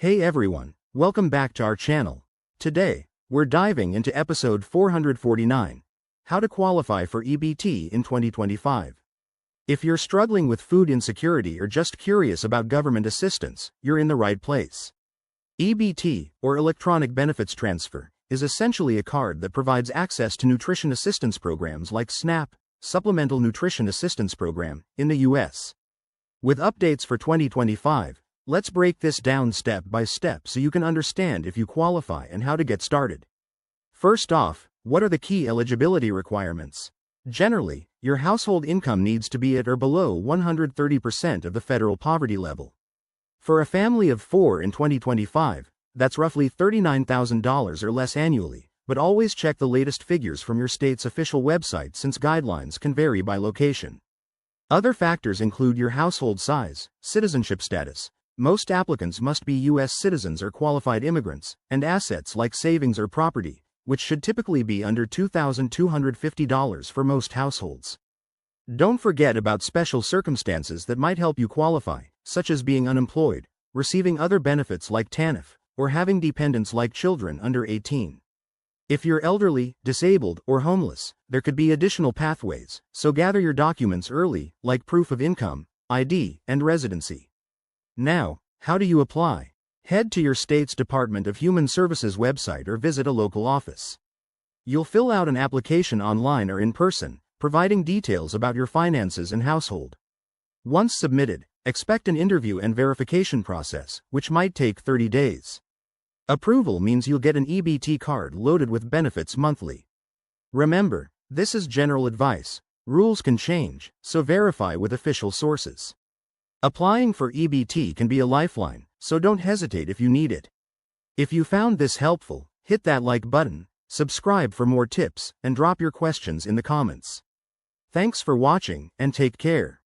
Hey everyone, welcome back to our channel. Today, we're diving into episode 449, How to Qualify for EBT in 2025. If you're struggling with food insecurity or just curious about government assistance, you're in the right place. EBT, or Electronic Benefits Transfer, is essentially a card that provides access to nutrition assistance programs like SNAP, Supplemental Nutrition Assistance Program, in the US. With updates for 2025, let's break this down step by step so you can understand if you qualify and how to get started. First off, what are the key eligibility requirements? Generally, your household income needs to be at or below 130% of the federal poverty level. For a family of 4 in 2025, that's roughly $39,000 or less annually, but always check the latest figures from your state's official website since guidelines can vary by location. Other factors include your household size, citizenship status. Most applicants must be U.S. citizens or qualified immigrants, and assets like savings or property, which should typically be under $2,250 for most households. Don't forget about special circumstances that might help you qualify, such as being unemployed, receiving other benefits like TANF, or having dependents like children under 18. If you're elderly, disabled, or homeless, there could be additional pathways, so gather your documents early, like proof of income, ID, and residency. Now, how do you apply? Head to your state's Department of Human Services website or visit a local office. You'll fill out an application online or in person, providing details about your finances and household. Once submitted, expect an interview and verification process, which might take 30 days. Approval means you'll get an EBT card loaded with benefits monthly. Remember, this is general advice. Rules can change, so verify with official sources. Applying for EBT can be a lifeline, so don't hesitate if you need it. If you found this helpful, hit that like button, subscribe for more tips, and drop your questions in the comments. Thanks for watching, and take care.